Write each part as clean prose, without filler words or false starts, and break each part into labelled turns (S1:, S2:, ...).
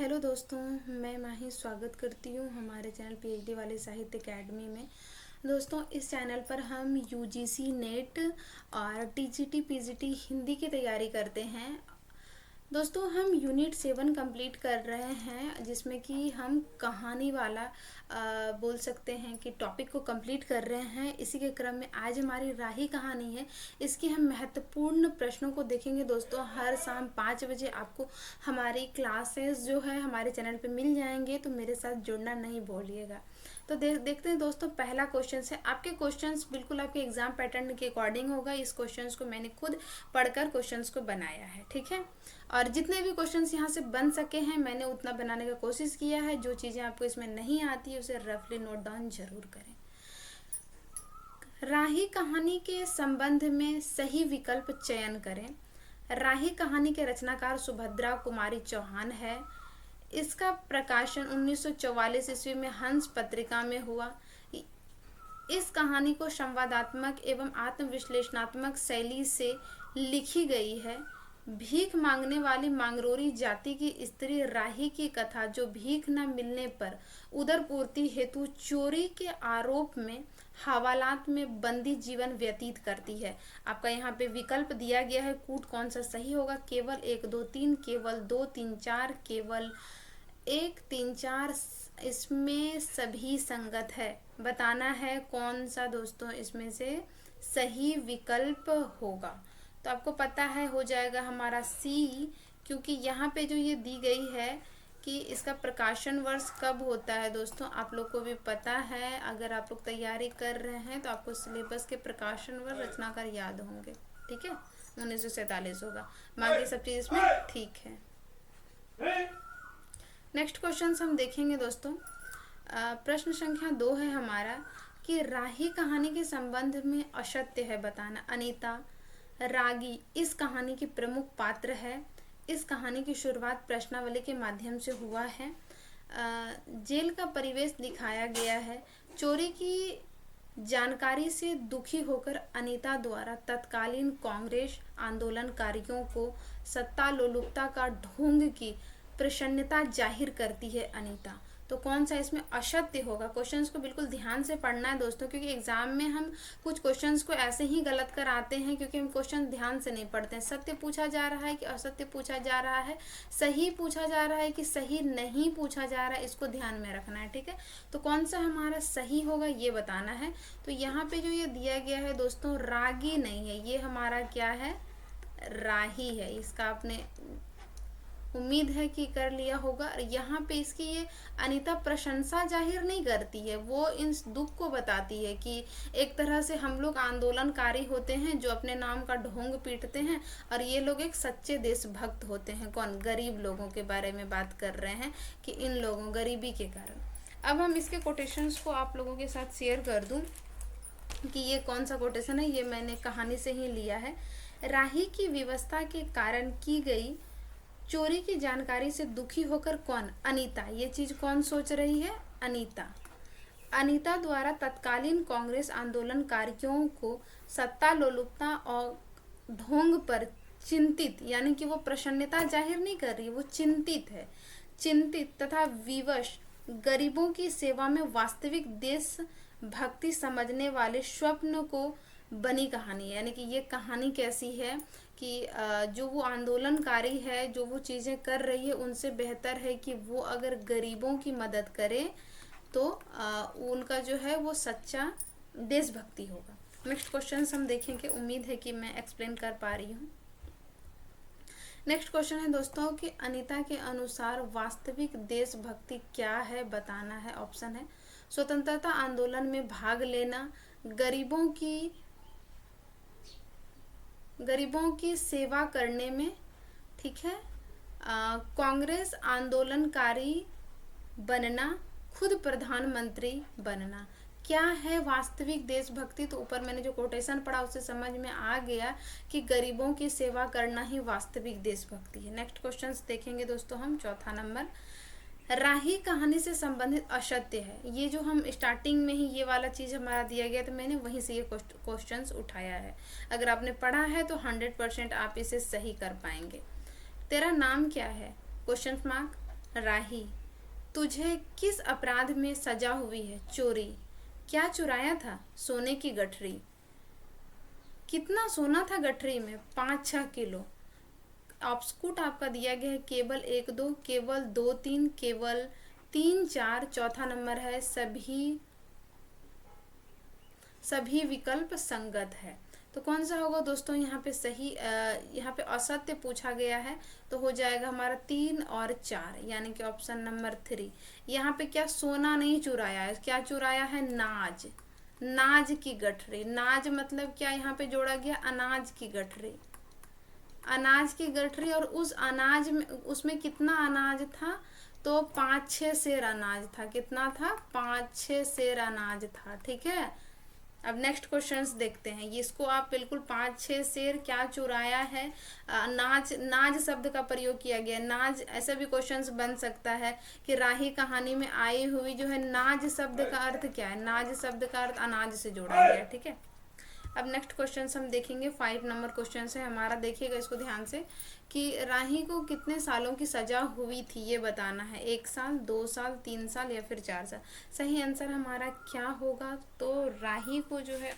S1: Hello दोस्तों, मैं माही स्वागत करती हूँ हमारे चैनल पीएचडी वाले साहित्य एकेडमी में। दोस्तों, इस चैनल पर हम यूजीसी नेट और टीजीटी पीजीटी हिंदी की तैयारी करते हैं। दोस्तों, हम यूनिट 7 कंप्लीट कर रहे हैं, जिसमें कि हम कहानी वाला बोल सकते हैं कि टॉपिक को कंप्लीट कर रहे हैं। इसी के क्रम में आज हमारी राही कहानी है। इसकी हम महत्वपूर्ण प्रश्नों को देखेंगे। दोस्तों, हर शाम 5 बजे आपको हमारी क्लासेस जो है हमारे चैनल पे मिल जाएंगे, तो मेरे साथ जुड़ना नहीं भूलिएगा। तो देखते हैं दोस्तों, पहला क्वेश्चन है। आपके क्वेश्चंस बिल्कुल आपके एग्जाम पैटर्न के अकॉर्डिंग होगा। इस क्वेश्चंस को मैंने खुद पढ़कर क्वेश्चंस को बनाया है, ठीक है। और जितने भी क्वेश्चंस यहाँ से बन सके हैं मैंने उतना बनाने का कोशिश किया है। जो चीज़ें आपको इसमें नहीं आती है उसे रफली नोट डाउन जरूर करें। राही कहानी के संबंध में सही विकल्प चयन करें। राही कहानी के रचनाकार सुभद्रा कुमारी चौहान है। इसका प्रकाशन 1944 ईस्वी में हंस पत्रिका में हुआ। इस कहानी को संवादात्मक एवं आत्मविश्लेषणात्मक शैली से लिखी गई है। भीख मांगने वाली मांगरोरी जाति की स्त्री राही की कथा, जो भीख न मिलने पर उदर पूर्ति हेतु चोरी के आरोप में हवालात में बंदी जीवन व्यतीत करती है। आपका यहाँ पे विकल्प दिया गया है, कूट कौन सा सही होगा। केवल 1 2 3, केवल 2 3 4, केवल 1 3 4, इसमें सभी संगत है। बताना है कौन सा दोस्तों इसमें से सही विकल्प होगा। तो आपको पता है हो जाएगा हमारा सी, क्योंकि यहाँ पे जो ये दी गई है कि इसका प्रकाशन वर्ष कब होता है। दोस्तों, आप लोग को भी पता है, अगर आप लोग तैयारी कर रहे हैं तो आपको सिलेबस के प्रकाशन वर्ष रचनाकार याद होंगे, ठीक है। 1947 होगा। बाकी सब चीज़ इसमें ठीक है। नेक्स्ट क्वेश्चन हम देखेंगे दोस्तों। प्रश्न संख्या 2 है हमारा कि राही कहानी के संबंध में असत्य है बताना। अनीता रागी इस कहानी की प्रमुख पात्र है। इस कहानी की शुरुआत प्रश्नावली के माध्यम से हुआ है। जेल का परिवेश दिखाया गया है। चोरी की जानकारी से दुखी होकर अनीता द्वारा तत्कालीन कांग्रेस आंदोलनकारियों को सत्ता लोलुपता का ढोंग की प्रसन्नता जाहिर करती है अनीता। तो कौन सा इसमें असत्य होगा। क्वेश्चंस को बिल्कुल ध्यान से पढ़ना है दोस्तों, क्योंकि एग्जाम में हम कुछ क्वेश्चंस को ऐसे ही गलत कर आते हैं क्योंकि हम क्वेश्चन ध्यान से नहीं पढ़ते हैं। सत्य पूछा जा रहा है कि असत्य पूछा जा रहा है, सही पूछा जा रहा है कि सही नहीं पूछा जा रहा है, इसको ध्यान में रखना है, ठीक है। तो कौन सा हमारा सही होगा ये बताना है। तो यहाँ पे जो ये दिया गया है दोस्तों, रागी नहीं है, ये हमारा क्या है, राही है। इसका आपने उम्मीद है कि कर लिया होगा। यहाँ पे इसकी ये अनीता प्रशंसा जाहिर नहीं करती है, वो इन दुख को बताती है कि एक तरह से हम लोग आंदोलनकारी होते हैं जो अपने नाम का ढोंग पीटते हैं, और ये लोग एक सच्चे देशभक्त होते हैं। कौन, गरीब लोगों के बारे में बात कर रहे हैं कि इन लोगों गरीबी के कारण। अब हम इसके कोटेशंस को आप लोगों के साथ शेयर कर दूं कि ये कौन सा कोटेशन है। ये मैंने कहानी से ही लिया है। राही की व्यवस्था के कारण की गई चोरी की जानकारी से दुखी होकर कौन, अनीता, ये चीज कौन सोच रही है, अनीता। अनीता द्वारा तत्कालीन कांग्रेस आंदोलनकारियों को सत्ता लोलुपता और ढोंग पर चिंतित, यानी कि वो प्रसन्नता जाहिर नहीं कर रही, वो चिंतित है। चिंतित तथा विवश गरीबों की सेवा में वास्तविक देश भक्ति समझने वाले स्वप्न को बनी कहानी है। यानी कि ये कहानी कैसी है कि जो वो आंदोलनकारी है, जो वो चीज़ें कर रही है, उनसे बेहतर है कि वो अगर गरीबों की मदद करे तो उनका जो है वो सच्चा देशभक्ति होगा। नेक्स्ट क्वेश्चन हम देखेंगे। उम्मीद है कि मैं एक्सप्लेन कर पा रही हूँ। नेक्स्ट क्वेश्चन है दोस्तों कि अनीता के अनुसार वास्तविक देशभक्ति क्या है बताना है। ऑप्शन है स्वतंत्रता आंदोलन में भाग लेना, गरीबों की सेवा करने में, ठीक है, कांग्रेस आंदोलनकारी बनना, खुद प्रधानमंत्री बनना। क्या है वास्तविक देशभक्ति। तो ऊपर मैंने जो कोटेशन पढ़ा उससे समझ में आ गया कि गरीबों की सेवा करना ही वास्तविक देशभक्ति है। नेक्स्ट क्वेश्चन देखेंगे दोस्तों हम। चौथा नंबर, राही कहानी से संबंधित असत्य है। ये जो हम स्टार्टिंग में ही ये वाला चीज़ हमारा दिया गया तो मैंने वहीं से ये क्वेश्चंस उठाया है। अगर आपने पढ़ा है तो 100% आप इसे सही कर पाएंगे। तेरा नाम क्या है, क्वेश्चन मार्क। राही, तुझे किस अपराध में सजा हुई है? चोरी। क्या चुराया था? सोने की गठरी। कितना सोना था गठरी में? 5-6 किलो। ऑप्शकूट आपका दिया गया है केवल 1-2, केवल 2-3, केवल 3-4, चौथा नंबर है सभी विकल्प संगत है। तो कौन सा होगा दोस्तों यहाँ पे सही? यहाँ पे असत्य पूछा गया है, तो हो जाएगा हमारा 3 और 4, यानी कि ऑप्शन नंबर 3। यहाँ पे क्या सोना नहीं चुराया है, क्या चुराया है? नाज। नाज की गठरी। नाज मतलब क्या यहाँ पे जोड़ा गया? अनाज की गठरी। अनाज की गठरी, और उस अनाज में, उसमें कितना अनाज था? तो 5-6 सेर अनाज था। कितना था? 5-6 सेर अनाज था। ठीक है, अब नेक्स्ट क्वेश्चंस देखते हैं। ये इसको आप बिल्कुल 5-6 शेर क्या चुराया है? नाज, नाज शब्द का प्रयोग किया गया। नाज, ऐसा भी क्वेश्चंस बन सकता है कि राही कहानी में आई हुई जो है नाज शब्द का अर्थ क्या है? नाज शब्द का अर्थ अनाज से जोड़ा गया। ठीक है, अब नेक्स्ट क्वेश्चन हम देखेंगे। 5 नंबर क्वेश्चन है हमारा, देखिएगा इसको ध्यान से, कि राही को कितने सालों की सजा हुई थी ये बताना है। 1 साल, 2 साल, 3 साल या फिर 4 साल। सही आंसर हमारा क्या होगा? तो राही को जो है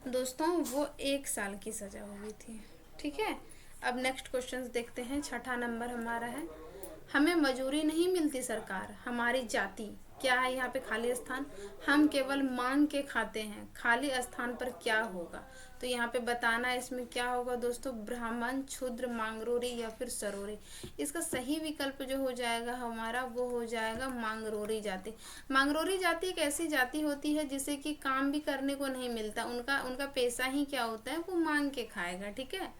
S1: दोस्तों वो 1 साल की सजा हुई थी। ठीक है, अब नेक्स्ट क्वेश्चन देखते हैं। 6ठा नंबर हमारा है, हमें मजूरी नहीं मिलती सरकार, हमारी जाति। क्या है यहाँ पे? खाली स्थान। हम केवल मांग के खाते हैं, खाली स्थान पर क्या होगा? तो यहाँ पे बताना है इसमें क्या होगा दोस्तों? ब्राह्मण, क्षुद्र, मांगरोरी या फिर सरोरी। इसका सही विकल्प जो हो जाएगा हमारा वो हो जाएगा मांगरोरी जाति। मांगरोरी जाति एक ऐसी जाति होती है जिसे कि काम भी करने को नहीं मिलता, उनका उनका पेशा ही क्या होता है? वो मांग के खाएगा। ठीक है,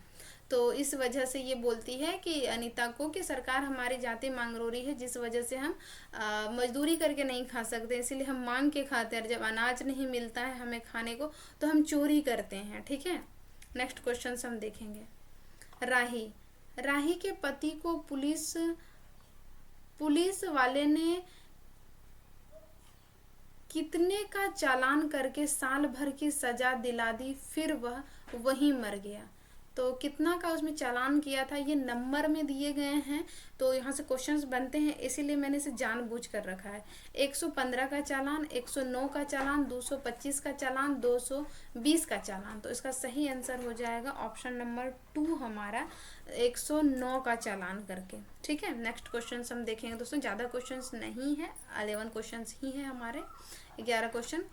S1: तो इस वजह से ये बोलती है कि अनीता को कि सरकार हमारी जाति मांगरोरी है, जिस वजह से हम मजदूरी करके नहीं खा सकते, इसीलिए हम मांग के खाते हैं। जब अनाज नहीं मिलता है हमें खाने को तो हम चोरी करते हैं। ठीक है, नेक्स्ट क्वेश्चन हम देखेंगे। राही, राही के पति को पुलिस वाले ने कितने का चालान करके साल भर की सजा दिला दी, फिर वह वहीं मर गया? तो कितना का उसमें चालान किया था? ये नंबर में दिए गए हैं, तो यहाँ से क्वेश्चंस बनते हैं, इसीलिए मैंने इसे जानबूझ कर रखा है। 115 का चालान, 109 का चालान, 225 का चालान, 220 का चालान। तो इसका सही आंसर हो जाएगा ऑप्शन नंबर 2 हमारा, 109 का चालान करके। ठीक है, नेक्स्ट क्वेश्चन हम देखेंगे दोस्तों। ज़्यादा क्वेश्चन नहीं है, 11 क्वेश्चन ही है हमारे, 11 क्वेश्चन।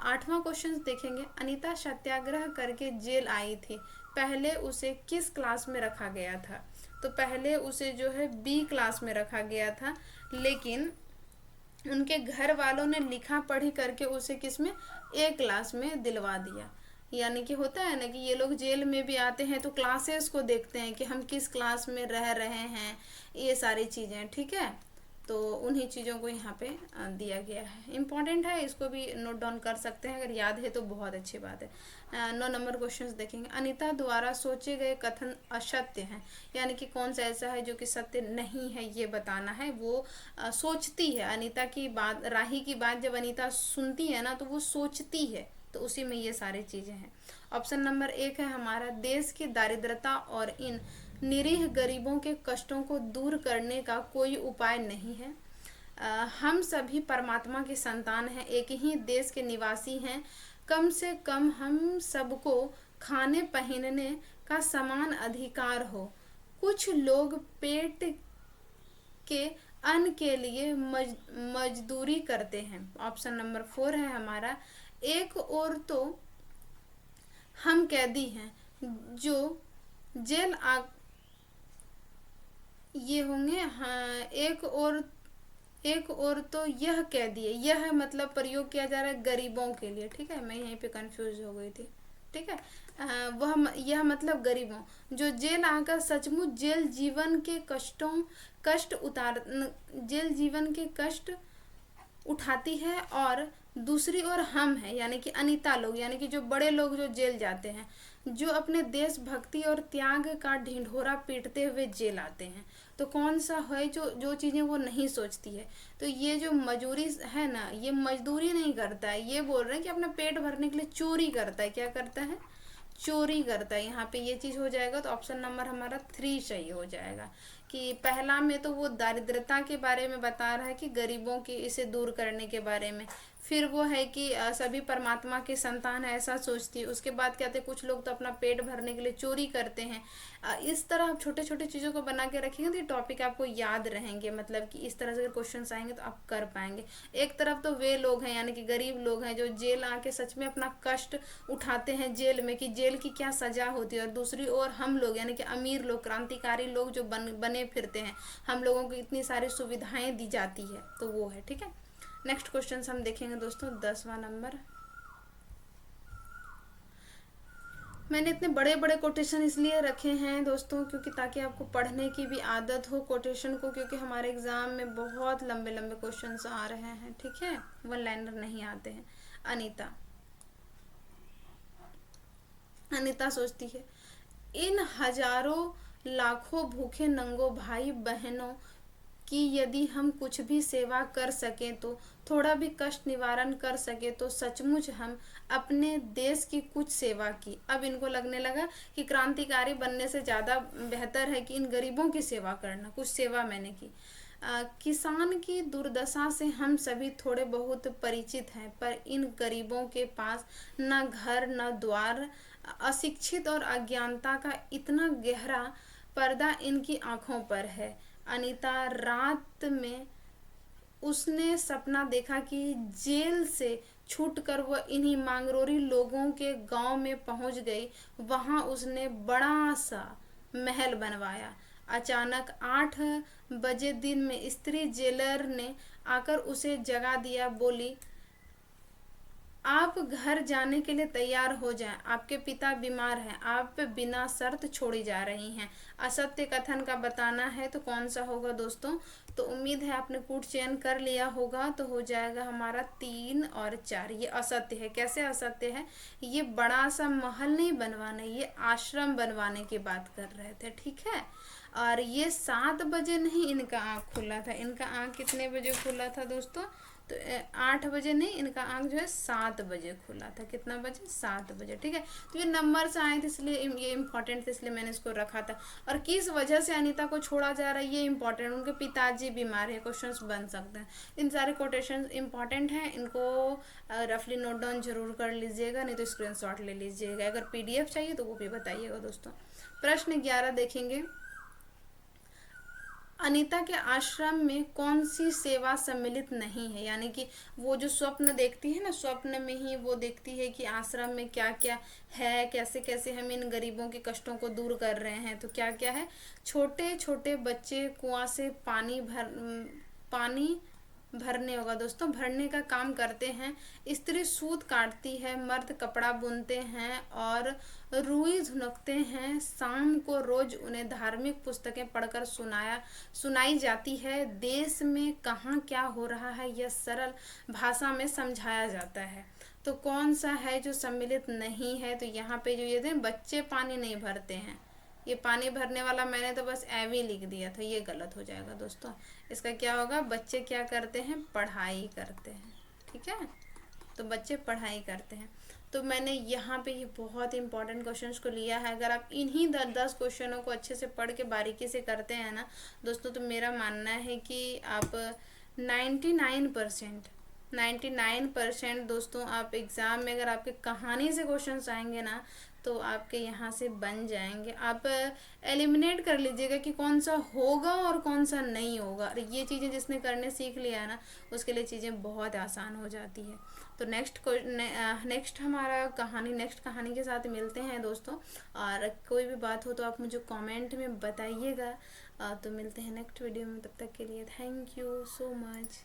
S1: 8वां क्वेश्चन देखेंगे। अनीता सत्याग्रह करके जेल आई थी, पहले उसे किस क्लास में रखा गया था? तो पहले उसे जो है बी क्लास में रखा गया था, लेकिन उनके घर वालों ने लिखा पढ़ी करके उसे किस में? ए क्लास में दिलवा दिया। यानी कि होता है ना कि ये लोग जेल में भी आते हैं तो क्लासेस को देखते हैं कि हम किस क्लास में रह रहे हैं, ये सारी चीज़ें। ठीक है, तो उन्हीं चीज़ों को यहाँ पे दिया गया है। इम्पॉर्टेंट है, इसको भी नोट डाउन कर सकते हैं, अगर याद है तो बहुत अच्छी बात है। 9 नंबर क्वेश्चन देखेंगे। अनीता द्वारा सोचे गए कथन असत्य हैं, यानी कि कौन सा ऐसा है जो कि सत्य नहीं है ये बताना है। वो सोचती है, अनीता की बात, राही की बात जब अनीता सुनती है ना तो वो सोचती है, तो उसी में ये सारी चीज़ें हैं। ऑप्शन नंबर 1 है हमारा, देश की दारिद्रता और इन निरीह गरीबों के कष्टों को दूर करने का कोई उपाय नहीं है। हम सभी परमात्मा की संतान हैं, एक ही देश के निवासी हैं, कम से कम हम सबको खाने पहनने का समान अधिकार हो। कुछ लोग पेट के अन्न के लिए मजदूरी करते हैं। ऑप्शन नंबर 4 है हमारा, एक और तो हम कैदी हैं जो जेल ये होंगे। हाँ, एक और तो यह कैदी है, यह मतलब प्रयोग किया जा रहा है गरीबों के लिए। ठीक है, मैं यहीं पे कंफ्यूज हो गई थी। ठीक है, यह मतलब गरीबों जो जेल आकर सचमुच जेल जीवन के कष्ट उठाती है, और दूसरी ओर हम हैं, यानी कि अनीता लोग, यानी कि जो बड़े लोग जो जेल जाते हैं, जो अपने देशभक्ति और त्याग का ढिंढोरा पीटते हुए जेल आते हैं। तो कौन सा है जो चीज़ें वो नहीं सोचती है? तो ये जो मजदूरी है ना, ये मजदूरी नहीं करता है, ये बोल रहे हैं कि अपना पेट भरने के लिए चोरी करता है। क्या करता है? चोरी करता है। यहाँ पे ये चीज़ हो जाएगा, तो ऑप्शन नंबर हमारा 3 सही हो जाएगा। कि पहला में तो वो दारिद्रता के बारे में बता रहा है कि गरीबों की इसे दूर करने के बारे में। फिर वो है कि सभी परमात्मा के संतान है ऐसा सोचती है। उसके बाद कहते हैं कुछ लोग तो अपना पेट भरने के लिए चोरी करते हैं। इस तरह आप छोटे छोटे चीज़ों को बना के रखेंगे तो ये टॉपिक आपको याद रहेंगे, मतलब कि इस तरह से अगर क्वेश्चन आएंगे तो आप कर पाएंगे। एक तरफ तो वे लोग हैं यानी कि गरीब लोग हैं जो जेल आके सच में अपना कष्ट उठाते हैं जेल में, कि जेल की क्या सजा होती है, और दूसरी ओर हम लोग यानी कि अमीर लोग, क्रांतिकारी लोग जो बने फिरते हैं, हम लोगों को इतनी सारी सुविधाएं दी जाती है, तो वो है। ठीक है, नेक्स्ट क्वेश्चन हम देखेंगे दोस्तों 10वां नंबर। मैंने इतने बड़े बड़े कोटेशन इसलिए रखे हैं दोस्तों क्योंकि ताकि आपको पढ़ने की भी आदत हो कोटेशन को, क्योंकि हमारे एग्जाम में बहुत लंबे लंबे क्वेश्चंस आ रहे हैं। ठीक है, वन लाइनर नहीं आते हैं। अनीता अनीता सोचती है, इन हजारों लाखों भूखे नंगों भाई बहनों कि यदि हम कुछ भी सेवा कर सकें, तो थोड़ा भी कष्ट निवारण कर सके, तो सचमुच हम अपने देश की कुछ सेवा की। अब इनको लगने लगा कि क्रांतिकारी बनने से ज़्यादा बेहतर है कि इन गरीबों की सेवा करना, कुछ सेवा मैंने की। किसान की दुर्दशा से हम सभी थोड़े बहुत परिचित हैं, पर इन गरीबों के पास न घर न द्वार, अशिक्षित और अज्ञानता का इतना गहरा पर्दा इनकी आंखों पर है। अनीता, रात में उसने सपना देखा कि जेल से छूटकर वह इन्हीं मांगरोरी लोगों के गांव में पहुंच गई। वहां उसने बड़ा सा महल बनवाया। अचानक 8 बजे दिन में स्त्री जेलर ने आकर उसे जगा दिया। बोली, आप घर जाने के लिए तैयार हो जाएं, आपके पिता बीमार हैं, आप बिना शर्त छोड़ी जा रही हैं। असत्य कथन का बताना है तो कौन सा होगा दोस्तों? तो उम्मीद है आपने कूट चयन कर लिया होगा, तो हो जाएगा हमारा 3 और 4। ये असत्य है। कैसे असत्य है? ये बड़ा सा महल नहीं बनवाना, ये आश्रम बनवाने की बात कर रहे थे। ठीक है, और ये 7 बजे नहीं इनका आँख खुला था। इनका आँख कितने बजे खुला था दोस्तों? तो 8 बजे नहीं, इनका आँख जो है 7 बजे खुला था। कितना बजे? 7 बजे। ठीक है, तो ये नंबर से आए थे इसलिए ये इम्पोर्टेंट थे, इसलिए मैंने इसको रखा था। और किस वजह से अनीता को छोड़ा जा रहा है ये इम्पोर्टेंट, उनके पिताजी बीमार है, क्वेश्चंस बन सकते हैं। इन सारे कोटेशन इम्पॉर्टेंट हैं, इनको रफली नोट डाउन जरूर कर लीजिएगा, नहीं तो स्क्रीनशॉट ले लीजिएगा। अगर PDF चाहिए तो वो भी बताइएगा दोस्तों। प्रश्न 11 देखेंगे। अनीता के आश्रम में कौन सी सेवा सम्मिलित नहीं है? यानी कि वो जो स्वप्न देखती है ना, स्वप्न में ही वो देखती है कि आश्रम में क्या क्या है, कैसे कैसे हम इन गरीबों के कष्टों को दूर कर रहे हैं। तो क्या क्या है? छोटे छोटे बच्चे कुआं से पानी भरने होगा दोस्तों, भरने का काम करते हैं। स्त्री सूत काटती है, मर्द कपड़ा बुनते हैं और रुई धुनकते हैं। शाम को रोज उन्हें धार्मिक पुस्तकें पढ़कर सुनाई जाती है। देश में कहाँ क्या हो रहा है यह सरल भाषा में समझाया जाता है। तो कौन सा है जो सम्मिलित नहीं है? तो यहाँ पे जो ये थे, बच्चे पानी नहीं भरते हैं, ये पानी भरने वाला मैंने तो बस एवी लिख दिया था, ये गलत हो जाएगा दोस्तों। इसका क्या होगा? बच्चे क्या करते हैं? पढ़ाई करते हैं। ठीक है, तो बच्चे पढ़ाई करते हैं। तो मैंने यहाँ पे ये बहुत इंपॉर्टेंट क्वेश्चंस को लिया है। अगर आप इन्हीं 10 क्वेश्चनों को अच्छे से पढ़ के बारीकी से करते हैं ना दोस्तों, तो मेरा मानना है कि आप 99% दोस्तों आप एग्ज़ाम में अगर आपके कहानी से क्वेश्चंस आएंगे ना, तो आपके यहाँ से बन जाएंगे। आप एलिमिनेट कर लीजिएगा कि कौन सा होगा और कौन सा नहीं होगा। और ये चीज़ें जिसने करने सीख लिया है ना, उसके लिए चीज़ें बहुत आसान हो जाती है। तो नेक्स्ट कहानी के साथ मिलते हैं दोस्तों। और कोई भी बात हो तो आप मुझे कमेंट में बताइएगा। तो मिलते हैं नेक्स्ट वीडियो में, तब तक के लिए थैंक यू सो मच।